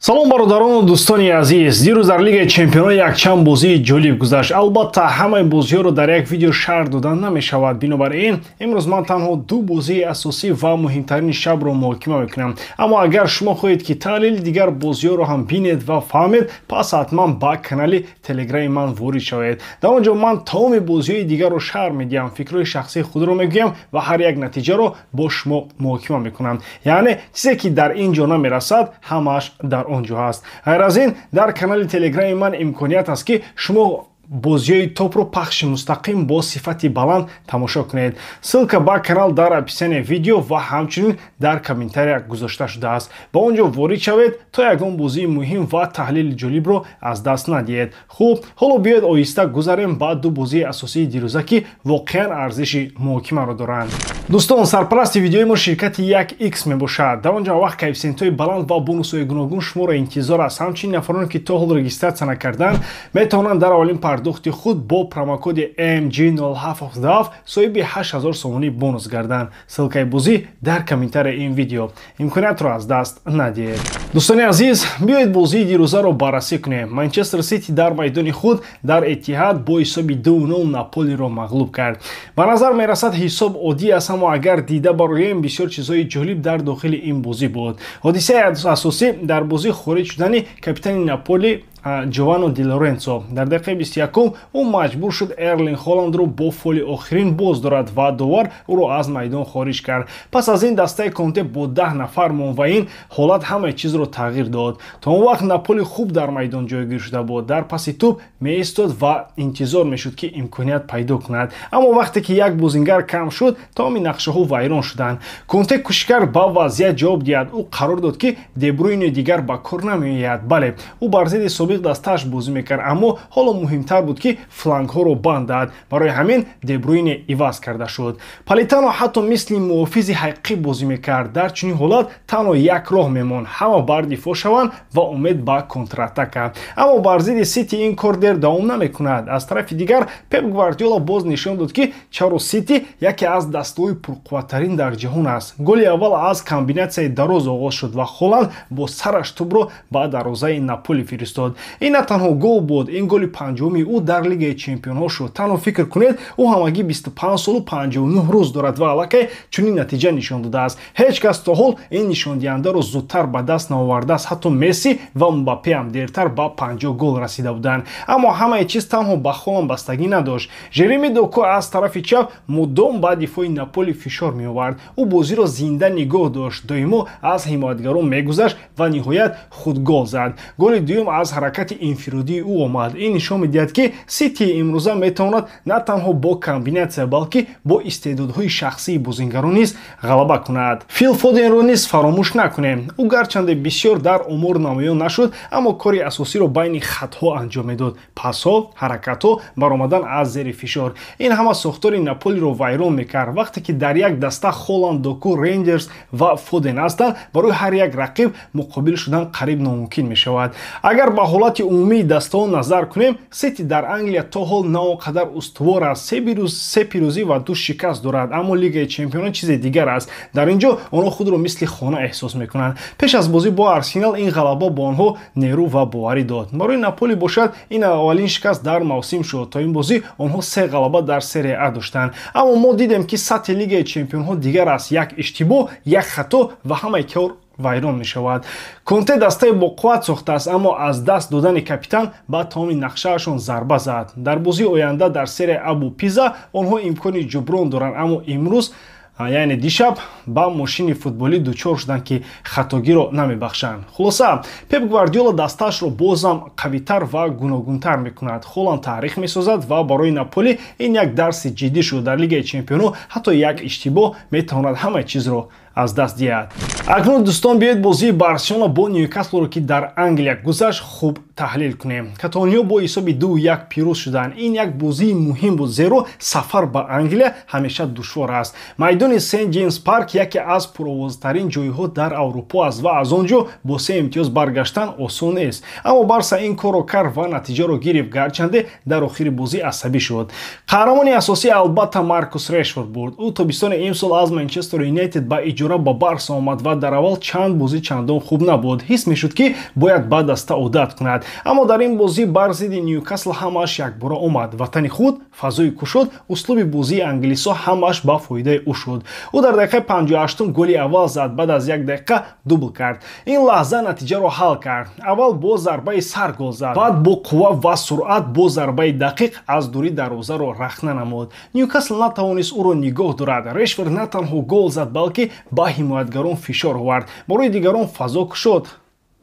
салом бародарону дӯстони азиз, дирӯз дар Лигаи Чемпионҳо якчанд бозии ҷолиб гузашт. Албатта ҳамаи бозиҳоро дар як видео шарҳ додан намешавад. Бинобар ин имрӯз ман танҳо ду бозии асосӣ ва муҳимтарини шабро муҳокима мекунам. Аммо агар шумо хоҳед ки таҳлили дигар бозиҳоро ҳам бинед ва фаҳмед, пас ҳатман ба канали телеграми ман ворид шавед. Дар он ҷо ман тамоми бозиҳои дигарро шарҳ медиҳам, фикрҳои шахсии худро мегӯям ва ҳар як натиҷаро бо шумо муҳокима мекунам. Яъне чизе ки дар ин ҷо намерасад, ҳамааш дар онҷо ҳаст. Ғайр аз ин, дар канали телеграми ман имконият ҳаст ки шумо бозиҳои топро пахши мустақим бо сифати баланд тамошо кунед. Ссилка ба канал дар описание видео ва ҳамчунин дар комментария гузошта шудааст. Ба он ҷо ворид шавед то ягон бозии муҳим ва таҳлили ҷолибро аз даст надиҳед. Хуб, ҳоло биёед оҳиста гузарем ба ду бозии асосии дирӯза ки воқеан арзиши муҳокимаро доранд. Дӯстон, сарпарасти видеои мо ширкати 1x мебошад. Дар он ҷо вақт коэффициентҳои баланд ва бонусҳои гуногун шуморо интизор аст. Ҳамчунин нафароне ки то ҳол регистратсия накарданд, метавонанд дар аввалин пардохти худ бо промокоди MG07 соҳиби 8000 сомонӣ бонус гарданд. Ссилкаи бозӣ дар комментарияи ин видео. Имкониятро аз даст надиҳед. Дӯстони азиз, биёед бозии дирӯзаро баррасӣ кунем. Манчестер Сити дар майдони худ дар Иттиҳад бо ҳисоби 2-0 Наполиро мағлуб кард. Ба назар мерасад ҳисоб оддӣ аст, аммо агар дида бароем бисёр чизҳои ҷолиб дар дохили ин бозӣ буд. Ҳодисаи асосӣ дар бозӣ хориҷ шудани капитани Наполи Джованни Ди Лоренцо. Дар дақиқаи 21 ӯ маҷбур шуд Эрлинг Холандро бо фоли охирин боз дорад ва довар ӯро аз майдон хориҷ кард. Пас аз ин дастаи Конте бо 10 нафар монд ва ин ҳолат ҳамаи чизро тағйир дод. То он вақт Наполи хуб дар майдон ҷойгир шуда буд. Дар паси тӯб меистод ва интизор мешуд ки имконият пайдо кунад. Аммо вақте ки як бозингар кам шуд, тамоми нақшаҳо вайрон шуданд. Конте кӯшиш кард ба вазъият ҷавоб диҳад. ӯ қарор дод ки Де Брюйне дигар ба кор намеояд. Бале, ӯ бар зидди дасташ бозӣ мекард, аммо ҳоло муҳимтар буд ки флангҳоро банд дад. Барои ҳамин Де Брюйне иваз карда шуд. Политано ҳатто мисли муҳофизи ҳақиқӣ бозӣ мекард. Дар чунин ҳолат танҳо як роҳ мемонд, ҳама бар дифоъ шаванд ва умед ба контратака. Аммо бар зидди Сити ин кор дер давом намекунад. Аз тарафи дигар Пеп Гвардиола боз нишон дод ки чаро Сити яке аз дастаҳои пурқувваттарин дар ҷаҳон аст. Голи аввал аз комбинатсияи дароз оғоз шуд ва Холанд бо сараш тӯбро ба дарвозаи Наполи фиристод. Ин на танҳо гол буд, ин голи панҷуми ӯ дар Лигаи Чемпионҳо шуд. Танҳо фикр кунед, ӯ ҳамагӣ 25 солу 59 рӯз дорад ва аллакай чунин натиҷа нишон додааст. Ҳеҷ кас то ҳол ин нишондиҳандаро зудтар ба даст наовардааст. Ҳатто Месси ва Мбаппе ҳам дертар ба 50 гол расида буданд. Аммо ҳамаи чиз танҳо ба Холанд бастагӣ надошт. Жереми Доку аз тарафи чап мудом ба дифои Наполи фишор меовард. ӯ бозиро зинда нигоҳ дошт, доимо аз ҳимоятгарон мегузашт ва ниҳоят худ гол зад. Голи дуюм аз ҳаракати инфиродии ӯ омад. Ин нишон медиҳад ки Сити имрӯза метавонад на танҳо бо комбинатсия, балки бо истеъдодҳои шахсии бозингарон низ ғалаба кунад. Фил Фоденро низ фаромӯш накунем. ӯ гарчанде бисёр дар омор намоён нашуд, аммо кори асосиро байни хатҳо анҷом медод. Пасҳо, ҳаракатҳо, баромадан аз зери фишор. Ин ҳама сохтори Наполиро вайрон мекард. Вақте ки дар як даста Холанд, Доку, Рейндерс ва Фоден ҳастанд, барои ҳар як рақиб муқобил шудан қариб номумкин мешавад. Агар ба ҳолати умумии дастаҳо назар кунем, Сити дар Англия то ҳол на он қадар устувор аст. Се пирӯзӣ ва 2 шикаст дорад, аммо Лигаи Чемпионҳо чизе дигар аст. Дар ин ҷо онҳо худро мисли хона эҳсос мекунанд. Пеш аз бозӣ бо Арсенал ин ғалаба бо онҳо нерӯ ва боварӣ дод. Барои Наполи бошад, ин аввалин шикаст дар мавсим шуд. То ин бозӣ онҳо 3 ғалаба дар серия А доштанд. Аммо мо дидем ки сатҳи Лигаи Чемпионҳо дигар аст. Як иштибоҳ, як хато ва ҳамаи кор вайрон мешавад. Конте дастаи боқувват сохтааст, аммо аз даст додани капитан ба тамоми нақшаашон зарба зад. Дар бозии оянда дар серия А бо Пиза онҳо имкони ҷуброн доранд, аммо имрӯз яъне дишаб ба мошини футболӣ дучор шуданд ки хатогиро намебахшанд. Хулоса, Пеп Гвардиола дастаашро бозам қавитар ва гуногунтар мекунад. Холанд таърих месозад ва барои Наполи ин як дарси ҷиддӣ шуд. Дар Лигаи Чемпионҳо ҳатто як иштибоҳ метавонад ҳамаи чизро аз даст диҳад. Акнун дӯстон, биёед бозии Барселона бо Ньюкаслро ки дар Англия гузашт хуб таҳлил кунем. Каталониё бо ҳисоби 2-1 пирӯз шуданд. Ин як бозии муҳим буд, зеро сафар ба Англия ҳамеша душвор аст. Майдони Сент Ҷеймс Парк яке аз пуровозтарин ҷойҳо дар Аврупо аст ва аз он ҷо бо 3 имтиёз баргаштан осон нест. Аммо Барса ин корро кард ва натиҷаро гирифт, гарчанде дар охири бозӣ асабӣ шуд. Қаҳрамони асосӣ албатта Маркус Рэшфорд буд. ӯ тобистони имсол аз Манчестер Юнайтед ба иҷора ба Барса омад ва дар аввал чанд бозӣ чандон хуб набуд. Ҳис мешуд ки бояд ба даста одат кунад. Аммо дар ин бозӣ бар зидди Ньюкасл ҳамааш якбора омад. Ватани худ, фазои кушод, услуби бозии англисо ҳамааш ба фоидаи ӯ шуд. Ӯ дар дақиқаи 58 голи аввал зад, баъд аз 1 дақиқа дубл кард. Ин лаҳза натиҷаро ҳал кард. Аввал бо зарбаи сар гол зад, баъд бо қувва ва суръат бо зарбаи дақиқ аз дури дарвозаро рахна намуд. Ньюкасл натавонист ӯро нигоҳ дорад. Рэшфорд на танҳо гол зад, балки ба ҳимоятгарон фишор овард. Барои дигарон фазо кушод.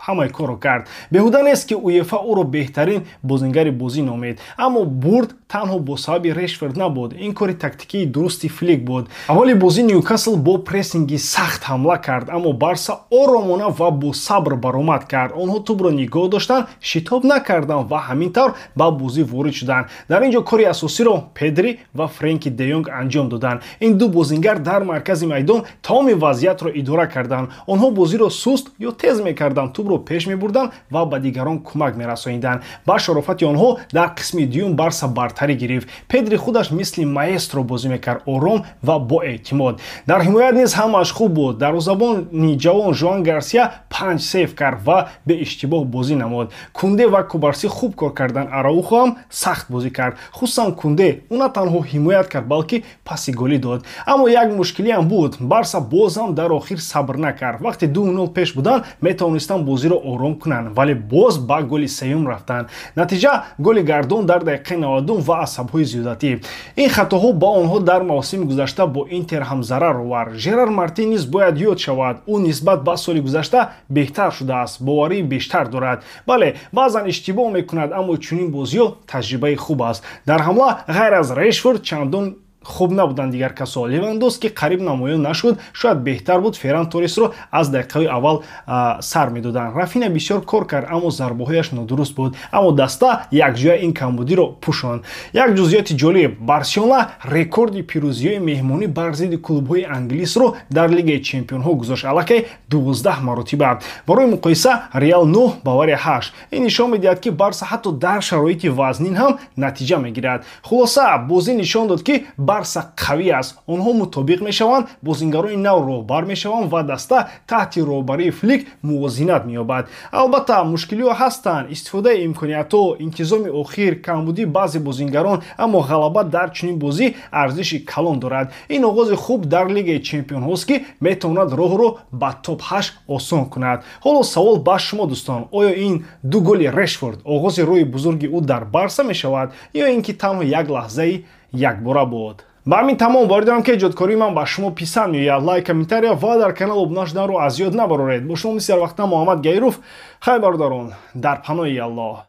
ҳамаи корро кард. Беҳуда нест ки УЕФА ӯро беҳтарин бозингари бозӣ номид. Аммо бурд танҳо бо сабаби Рэшфорд набуд. Ин кори тактикии дурусти Флик буд. Аввали бозӣ Ньюкасл бо прессинги сахт ҳамла кард, аммо Барса оромона ва бо сабр баромад кард. Онҳо тӯбро нигоҳ доштанд, шитоб накарданд ва ҳамин тавр ба бозӣ ворид шуданд. Дар ин ҷо кори асосиро Педри ва Френки де Йонг анҷом доданд. Ин ду бозингар дар маркази майдон тамоми вазъиятро идора карданд. Онҳо бозиро суст ё тез мекарданд, тӯбро пеш мебурданд ва ба дигарон кӯмак мерасонинданд. Ба шарофати онҳо дар қисми дуюм Барса бартарӣ гирифт. Педри худаш мисли маэстро бозӣ мекард, ором ва боэътимод. Дар ҳимоят низ ҳамааш хуб буд. Дарвозабони ҷавон Жоан Гарсия 5 сейв кард ва беиштибоҳ бозӣ намуд. Кунде ва Кубарси хуб кор карданд. Араухо ҳам сахт бозӣ кард. Хусусан Кунде, ӯ на танҳо ҳимоят кард, балки паси голӣ дод. Аммо як мушкилиам буд. Барса бозам дар охир сабр накард. Вақте 2-0 пеш буданд, метавонистанд бозиро ором кунанд, вале боз ба голи сеюм рафтанд. Натиҷа голи гардон дар дақиқаи 90 ва асабҳои зиёдатӣ. Ин хатоҳо ба онҳо дар мавсими гузашта бо Интер ҳам зарар овард. Жерар Мартин низ бояд ёд шавад. Ӯ нисбат ба соли гузашта беҳтар шудааст, боварии бештар дорад. Бале, баъзан иштибоҳ мекунад, аммо чунин бозиҳо таҷрибаи хуб аст. Дар ҳамла ғайр аз Рэшфорд чандон хуб набуданд дигар касо. Левандовски қариб намоён нашуд. Шояд беҳтар буд Ферран Торресро аз дақиқаи аввал сар медоданд. Рафина бисёр кор кард, аммо зарбаҳояш нодуруст буд. Аммо даста якҷоя ин камбудиро пӯшонд. Як ҷузъиёти ҷолиб: Барселона рекорди пирӯзиҳои меҳмонӣ бар зидди клубҳои англисро дар Лигаи Чемпионҳо гузошт. Аллакай 12 маротиба. Барои муқоиса Реал 9, Бавария 8. Ин нишон медиҳад ки Барса ҳатто дар шароити вазнин ҳам натиҷа мегирад. Хулоса, бозӣ нишон дод ки Барса қавӣ аст. Онҳо мутобиқ мешаванд, бозингарони нав роҳбар мешаванд ва даста таҳти роҳбарии Флик мувозинат меёбад. Албатта мушкилиҳо ҳастанд. Истифодаи имкониятҳо, интизоми охир, камбудии баъзе бозингарон, аммо ғалаба дар чунин бозӣ арзиши калон дорад. Ин оғози хуб дар Лигаи Чемпионҳост ки метавонад роҳро ба топ 8 осон кунад. Ҳоло савол ба шумо дӯстон: оё ин ду голи Рэшфорд оғози рӯи бузурги ӯ дар Барса мешавад ё ин ки танҳо як лаҳзаи якбора буд? ба ҳамин тамом воридам ки эҷодкории ман ба шумо писанд меояд. Лайк, комментария ва дар канал обуна шуданро аз ёд набароред. Бо шумо мисли ҳар вақта Муҳаммад Гайруф. Хай бародарон, дар паноҳи Аллоҳ.